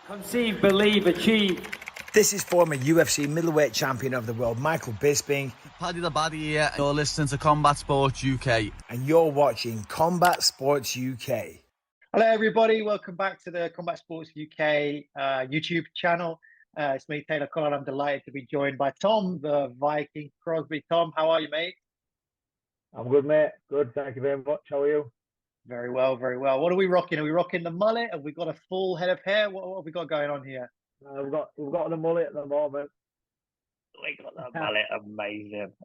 Conceive, believe, achieve. This is former UFC middleweight champion of the world, Michael Bisping. Paddy the Baddy here. You're listening to Combat Sports UK. And you're watching Combat Sports UK. Hello, everybody. Welcome back to the Combat Sports UK YouTube channel. It's me, Taylor Collard. I'm delighted to be joined by Tom, the Viking Crosby. Tom, how are you, mate? I'm good, mate. Good. Thank you very much. How are you? Very well, very well. What are we rocking? Are we rocking the mullet? Have we got a full head of hair? What have we got going on here? We've got the mullet at the moment. We got the mullet.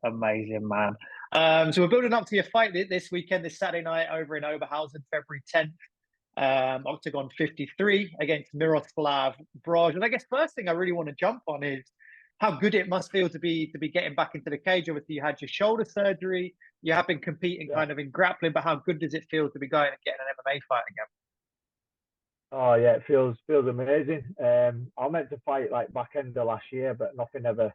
Amazing, man. So we're building up to your fight this weekend, this Saturday night over in Oberhausen, February 10th. Octagon 53 against Miroslav Broz. And I guess first thing I really want to jump on is how good it must feel to be getting back into the cage. Obviously, you had your shoulder surgery. You have been competing kind of in grappling, but how good does it feel to be going and getting an MMA fight again? Oh yeah, it feels amazing. I meant to fight like back end of last year, but nothing ever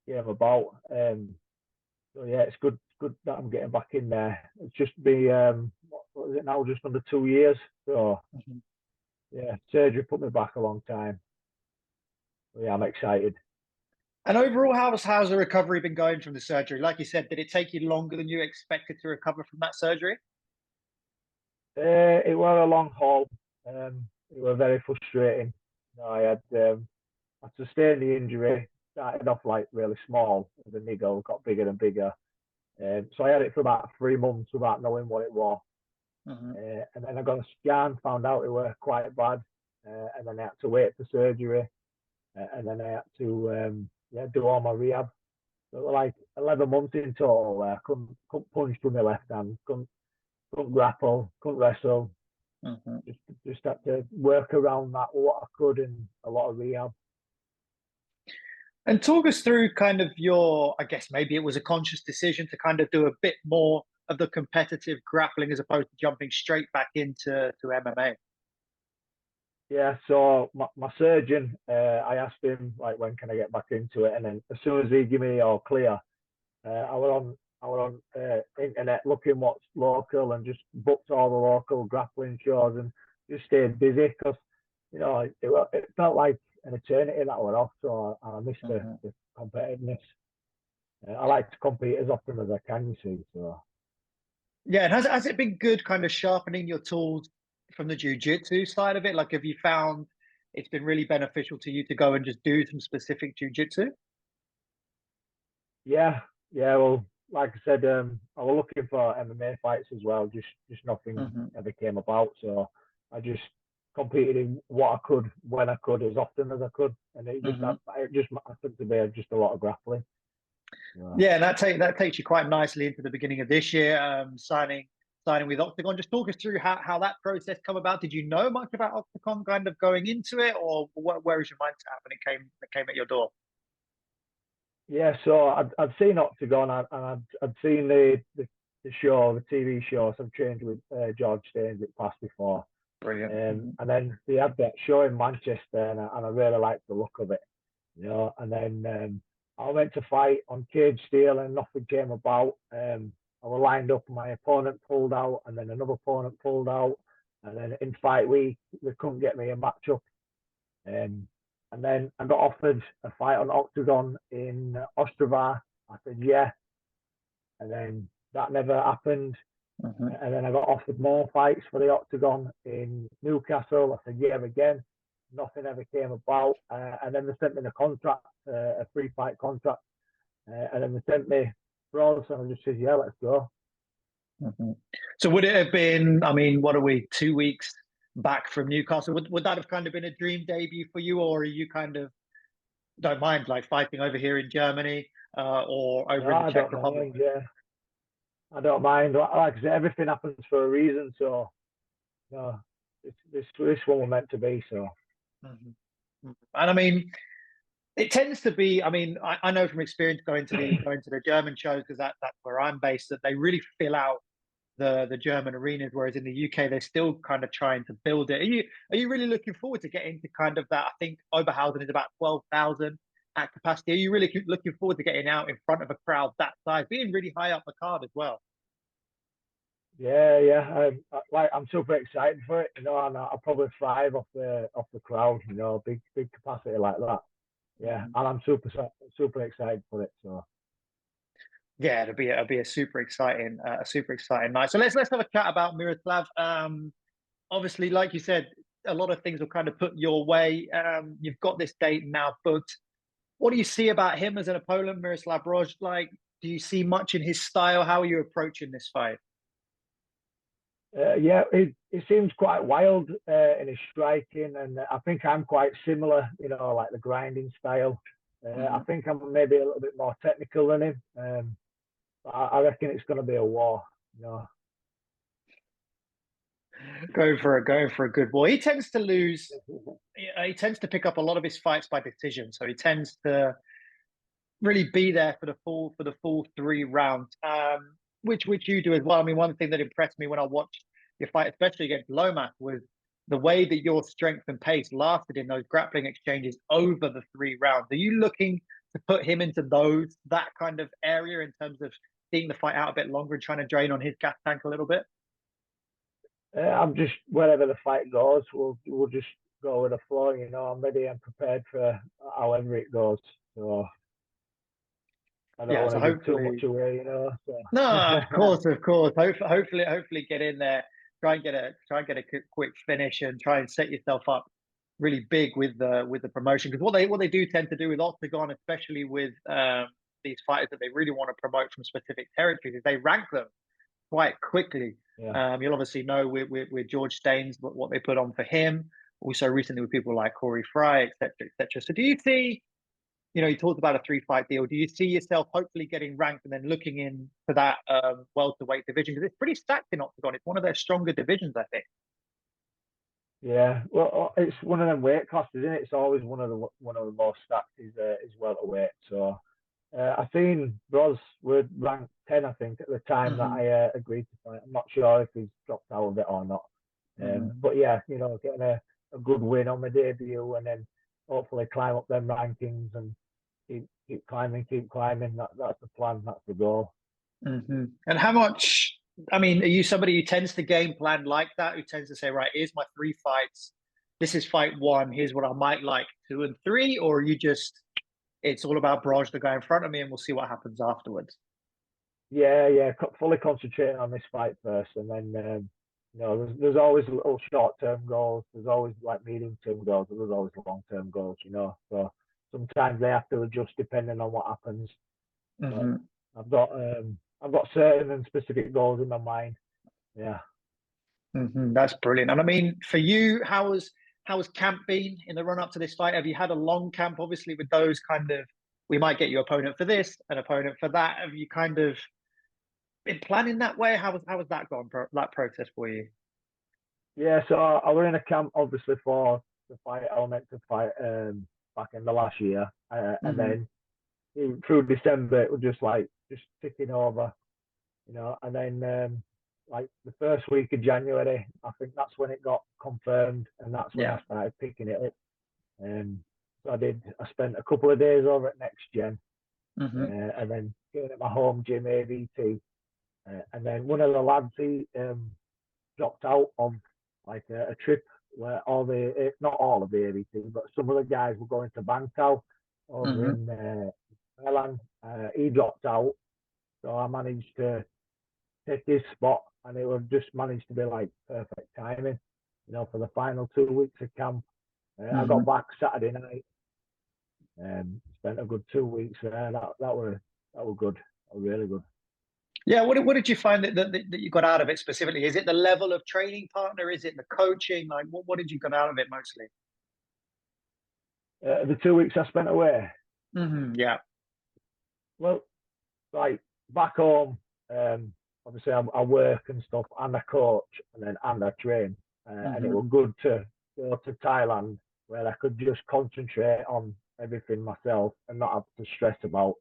came about. So yeah, it's good that I'm getting back in there. It's just what is it now? Just under 2 years. So yeah, surgery put me back a long time. So, yeah, I'm excited. And overall, how's the recovery been going from the surgery? Like you said, did it take you longer than you expected to recover from that surgery? It was a long haul. It was very frustrating. I had I sustained the injury. Started off like really small. The niggle got bigger and bigger. So I had it for about 3 months without knowing what it was. And then I got a scan, found out it was quite bad. And then I had to wait for surgery. And then I had to do all my rehab. So it was like 11 months in total. I couldn't punch with my left hand, couldn't grapple, couldn't wrestle. Just had to work around that what I could in a lot of rehab. And talk us through kind of your, I guess maybe it was a conscious decision to kind of do a bit more of the competitive grappling as opposed to jumping straight back into MMA. Yeah, so my surgeon, I asked him like when can I get back into it, and then as soon as he gave me all clear, I was on internet looking what's local and just booked all the local grappling shows and just stayed busy because it felt like an eternity that I were off, so I missed the competitiveness. I like to compete as often as I can, you see. So yeah, and has it been good kind of sharpening your tools from the jiu-jitsu side of it? Like, have you found it's been really beneficial to you to go and just do some specific jiu-jitsu? Yeah. Well, like I said, I was looking for MMA fights as well. Just nothing ever came about. So I just competed in what I could, when I could, as often as I could, and it just happened to be just a lot of grappling. Yeah, and that takes you quite nicely into the beginning of this year, signing with Octagon. Just talk us through how that process come about. Did you know much about Octagon kind of going into it, or where was your mindset when it came at your door? Yeah, so I'd seen Octagon and I'd seen the show, the TV show. So I've trained with George Staines at past before. Brilliant. And then they had that show in Manchester, and I really liked the look of it. And then I went to fight on cage steel, and nothing came about. I was lined up, and my opponent pulled out, and then another opponent pulled out, and then in fight week they couldn't get me a matchup. And then I got offered a fight on Octagon in Ostrava. I said yeah, and then that never happened. And then I got offered more fights for the Octagon in Newcastle. I said yeah again. Nothing ever came about. And then they sent me the contract, a 3-fight contract. And then they sent me Broz, and I just said yeah, let's go. So would it have been, I mean, what are we, 2 weeks back from Newcastle? Would that have kind of been a dream debut for you, or are you kind of don't mind like fighting over here in Germany or over in the Czech Republic? Yeah, I don't mind. Like I said, everything happens for a reason. So, no, this one was meant to be. So, and I mean, it tends to be. I mean, I know from experience going to the German shows, because that's where I'm based, that they really fill out the German arenas, whereas in the UK they're still kind of trying to build it. Are you really looking forward to getting to kind of that? I think Oberhausen is about 12,000 at capacity. Are you really looking forward to getting out in front of a crowd that size, being really high up the card as well? Yeah. I'm super excited for it. And I'll probably thrive off the crowd. Big capacity like that. Yeah, and I'm super excited for it. So Yeah, it'll be a super exciting night. So let's have a chat about Miroslav. Obviously, like you said, a lot of things will kind of put your way. You've got this date now booked. What do you see about him as an opponent, Miroslav Broz? Like, do you see much in his style? How are you approaching this fight? yeah, it seems quite wild in his striking, and I think I'm quite similar. Like the grinding style. I think I'm maybe a little bit more technical than him. But I reckon it's going to be a war. You know. Going for a good boy. He tends to lose. He tends to pick up a lot of his fights by decision. So he tends to really be there for the full 3 rounds, which you do as well. I mean, one thing that impressed me when I watched your fight, especially against Lomas, was the way that your strength and pace lasted in those grappling exchanges over the 3 rounds. Are you looking to put him into that kind of area in terms of seeing the fight out a bit longer and trying to drain on his gas tank a little bit? I'm just wherever the fight goes, we'll just go with the flow. I'm ready and prepared for however it goes. So I don't Yeah, want so to give too hopefully, much away. So. no, of course, of course. Hopefully, get in there, try and get a quick finish, and try and set yourself up really big with the promotion. Because what they do tend to do with Octagon, especially with these fighters that they really want to promote from specific territories, is they rank them quite quickly. Yeah. You'll obviously know with George Staines what they put on for him. Also recently with people like Corey Fry, etc., etc. So do you see? You talked about a 3-fight deal. Do you see yourself hopefully getting ranked and then looking in for that welterweight division? Because it's pretty stacked in Octagon. It's one of their stronger divisions, I think. Yeah, well, it's one of them weight classes, isn't it? It's always one of the most stacked is welterweight. So I seen Broz were ranked 10, I think, at the time that I agreed to fight. I'm not sure if he's dropped out of it or not. But yeah, getting a good win on my debut, and then hopefully climb up them rankings and keep climbing. That's the plan. That's the goal. And how much? I mean, are you somebody who tends to game plan like that? Who tends to say, right, here's my 3 fights. This is fight 1. Here's what I might like 2 and 3, or are you just? It's all about Braj, the guy in front of me, and we'll see what happens afterwards. Yeah. Fully concentrating on this fight first, and then there's always little short-term goals. There's always like medium-term goals. There's always long-term goals. So sometimes they have to adjust depending on what happens. I've got certain and specific goals in my mind. Yeah. That's brilliant. And I mean, for you, how has camp been in the run up to this fight? Have you had a long camp? Obviously, with those kind of, we might get you opponent for this, an opponent for that. Have you kind of been planning that way? How has that gone? That process for you? Yeah. So I was in a camp obviously for the fight I was meant to fight back in the last year, and then through December it was just ticking over, and then like the first week of January, I think that's when it got confirmed, and that's when I started picking it up. So I spent a couple of days over at Next Gen, and then going at my home gym AVT, and then one of the lads he dropped out of like a trip where not all of the AVT, but some of the guys were going to Bangkok over in Thailand. He dropped out, so I managed to take his spot, and it would just managed to be like perfect timing, for the final 2 weeks of camp. I got back Saturday night, and spent a good 2 weeks there. That were good, really good. Yeah, what did you find that you got out of it specifically? Is it the level of training partner? Is it the coaching? Like, what did you get out of it mostly? The 2 weeks I spent away. Yeah. Well, like back home, obviously I work and stuff, and I coach, and I train, and it was good to go to Thailand where I could just concentrate on everything myself and not have to stress about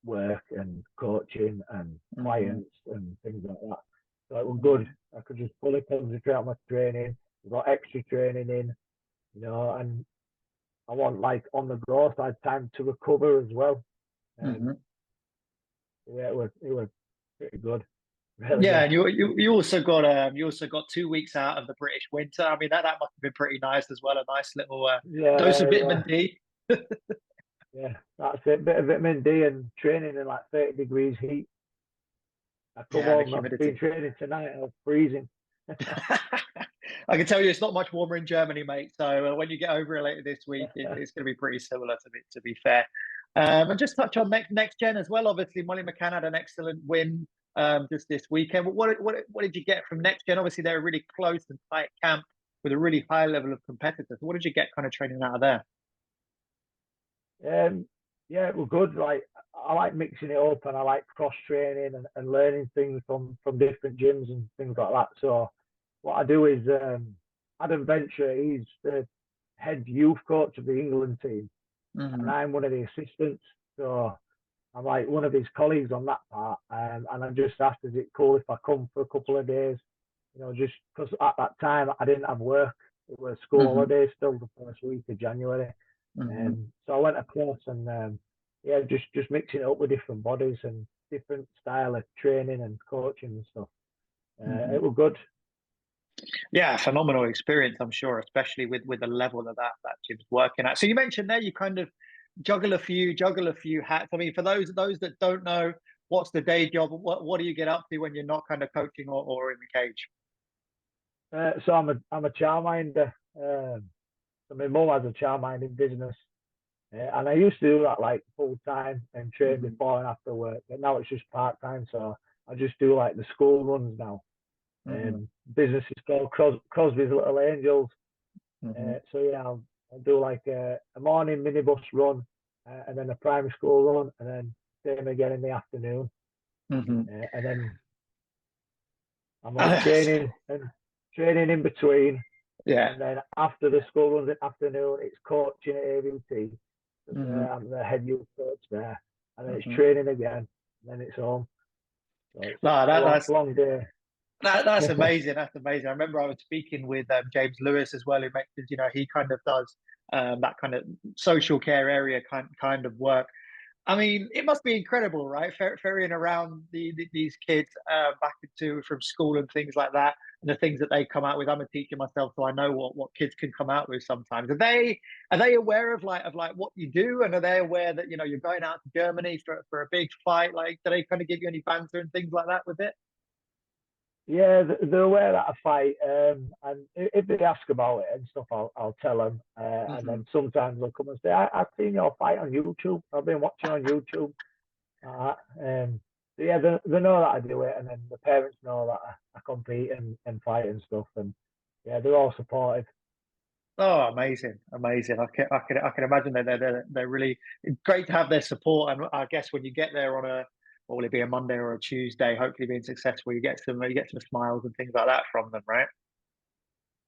work and coaching and clients and things like that. So it was good. I could just fully concentrate on my training. I got extra training in, and I want like on the go, so I had time to recover as well. Yeah, it was pretty good. Really Yeah, good. and you also got 2 weeks out of the British winter. I mean, that must have been pretty nice as well. A nice little dose Yeah, of yeah, vitamin D. yeah. That's it. Bit of vitamin D and training in like 30 degrees heat. I come Yeah, the home. I've been humidity. training tonight. I was freezing. I can tell you it's not much warmer in Germany, mate. So when you get over it later this week, it's going to be pretty similar to be fair. And just touch on next gen as well. Obviously, Molly McCann had an excellent win just this weekend. What did you get from next gen? Obviously, they're a really close and tight camp with a really high level of competitors. What did you get kind of training out of there? Yeah, it was good. Like I like mixing it up, and I like cross training and learning things from different gyms and things like that. So what I do is Adam Venture. He's the head youth coach of the England team, and Mm-hmm. I'm one of the assistants. So I'm like one of his colleagues on that part, and I just asked, is it cool if I come for a couple of days? Just because at that time I didn't have work. It was school Mm-hmm. holidays still the first week of January. Mm-hmm. So I went across and yeah, just mixing it up with different bodies and different style of training and coaching and stuff. Mm-hmm. It was good. Yeah, phenomenal experience, I'm sure, especially with the level that gym's working at. So you mentioned there you kind of juggle a few hats. I mean, for those that don't know, what's the day job? What do you get up to when you're not kind of coaching or in the cage? So I'm a childminder. So my mum has a childminding business, and I used to do that like full time and train Mm-hmm. before and after work. But now it's just part time, so I just do like the school runs now. Mm-hmm. Business is called Crosby's Little Angels. Mm-hmm. So yeah, I'll do like a morning minibus run, and then a primary school run, and then same again in the afternoon, Mm-hmm. and then I'm like training in between, Yeah. and then after the school runs in the afternoon, it's coaching at AVT. Mm-hmm. I'm the head youth coach there, and then it's Mm-hmm. training again, and then it's home. So No, it's a that's long day. that's amazing. That's amazing. I remember I was speaking with James Lewis as well, who mentions, he kind of does that kind of social care area kind of work. I mean, it must be incredible, right? Ferrying around these kids back into from school and things like that, and the things that they come out with. I'm a teacher myself, so I know what kids can come out with sometimes. Are they aware of like what you do, and are they aware that you're going out to Germany for a big fight? Like, do they kind of give you any banter and things like that with it? Yeah, they're aware that I fight, and if they ask about it and stuff, I'll tell them. And Mm-hmm. then sometimes they'll come and say, I've seen your fight on YouTube. I've been watching on YouTube. So yeah, they know that I do it, and then the parents know that I compete and fight and stuff. And yeah, they're all supportive. Oh, amazing, amazing! I can imagine that they're really great to have their support. And I guess when you get there on what will it be, a Monday or a Tuesday, hopefully being successful, you get some smiles and things like that from them, right?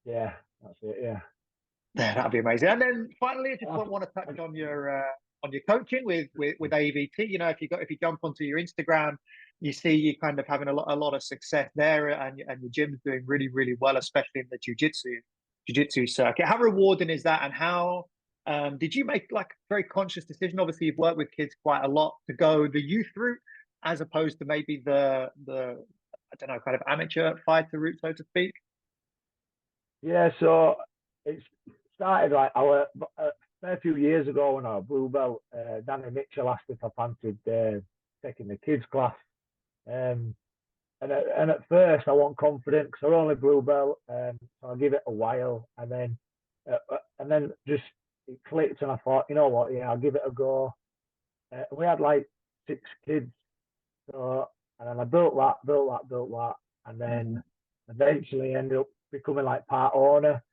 Yeah, that's it. Yeah. Yeah, that'd be amazing. And then finally, I just I, want to I, touch on your coaching with AVT. If you jump onto your Instagram, you see you kind of having a lot of success there, and your gym's doing really really well, especially in the jiu-jitsu circuit. How rewarding is that, and how did you make like a very conscious decision? Obviously, you've worked with kids quite a lot to go the youth route as opposed to maybe the I don't know, kind of amateur fighter route, so to speak. yeah, so it's started like a fair few years ago when I was blue belt. Danny Mitchell asked if I fancied taking the kids class. Um, and at first I wasn't confident because I was only blue belt. So I give it a while, and then just it clicked, and I thought, you know what, yeah, I'll give it a go. We had like 6 kids, so and then I built that, and Mm-hmm. then eventually ended up becoming like part owner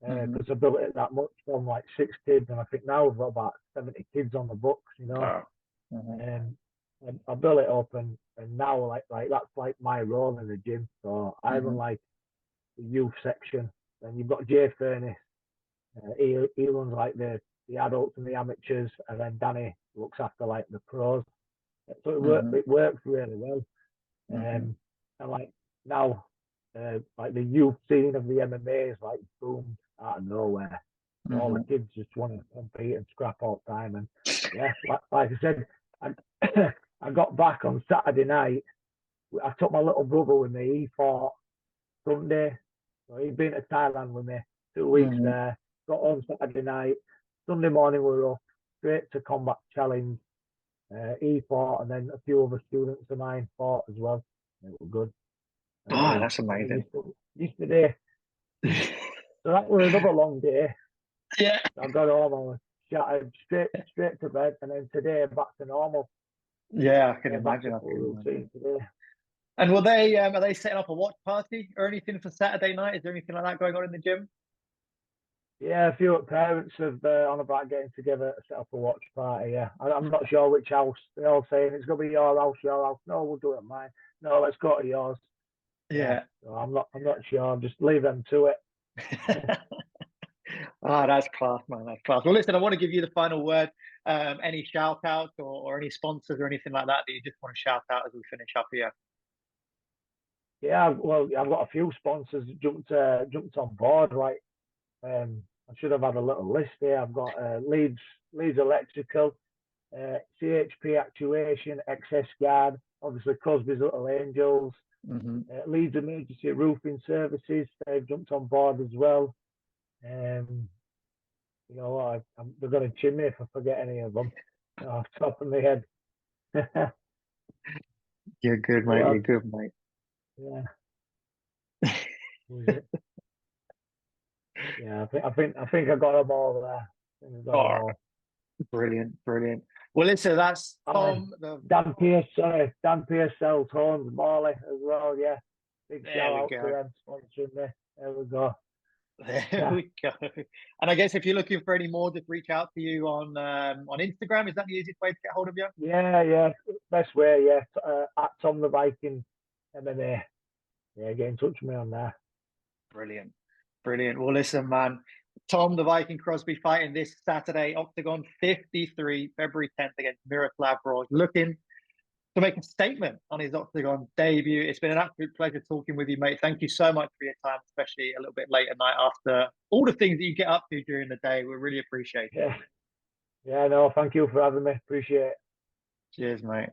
Mm-hmm. because I built it that much from like 6 kids, and I think now we've got about 70 kids on the books, Wow. Mm-hmm. and I built it up, and now like that's like my role in the gym. So I run Mm-hmm. like the youth section. Then you've got Jay Furness. He runs like the adults and the amateurs, and then Danny looks after like the pros. So Mm-hmm. it works really well. Mm-hmm. And like now, like the youth scene of the MMA is like boomed out of nowhere. So all the Mm-hmm. kids just want to compete and scrap all the time. And yeah, like I said, I, I got back on Saturday night, I took my little brother with me. He fought Sunday. So he'd been to Thailand with me 2 weeks Mhm. there. Got home Saturday night. Sunday morning we were up straight to combat challenge. He fought, and then a few other students of mine fought as well. It was good. Oh, that's amazing. Yesterday, so that was another long day. Yeah. I got home, I was shattered, straight to bed, and then today back to normal. Yeah, I can Back imagine. to I full can imagine. routine today. And will they are they setting up a watch party or anything for Saturday night? Is there anything like that going on in the gym? Yeah, a few parents have on about getting together to set up a watch party. Yeah, I'm not sure which house. They're all saying it's going to be your house, your house. No, we'll do it at mine. No, let's go to yours. Yeah, Yeah. so I'm not sure. Just leave them to it. Ah, that's class, man. That's class. Well, listen, I want to give you the final word. Any shout outs or any sponsors or anything like that that you just want to shout out as we finish up here? Yeah, well, I've got a few sponsors that jumped on board. Like, I should have had a little list here. I've got Leeds Electrical, CHP Actuation, XS Guard, obviously Corsby's Little Angels, Mm-hmm. Leeds Emergency Roofing Services. They've jumped on board as well. You know, they're going to chin me if I forget any of them. Off the top of my head. You're good, mate. You're good, mate. Yeah. Was it? Yeah, I think I got them all there. Oh, brilliant, brilliant. Well, listen, that's Tom. Dan Pierce sells Horns Morley as well. Yeah, big shout out to them sponsoring me. There we go. There we go. And I guess if you're looking for any more, just reach out to you on Instagram. Is that the easiest way to get hold of you? Yeah, best way. Yeah, at Tom the Viking MMA. Yeah, get in touch with me on there. Brilliant, brilliant. Well, listen, man. Tom the Viking Crosby fighting this Saturday, Octagon 53, February 10th against Miroslav Broz, looking to make a statement on his Octagon debut. It's been an absolute pleasure talking with you, mate. Thank you so much for your time, especially a little bit late at night after all the things that you get up to during the day. We really appreciate it. Yeah, no, thank you for having me. Appreciate it. Cheers, mate.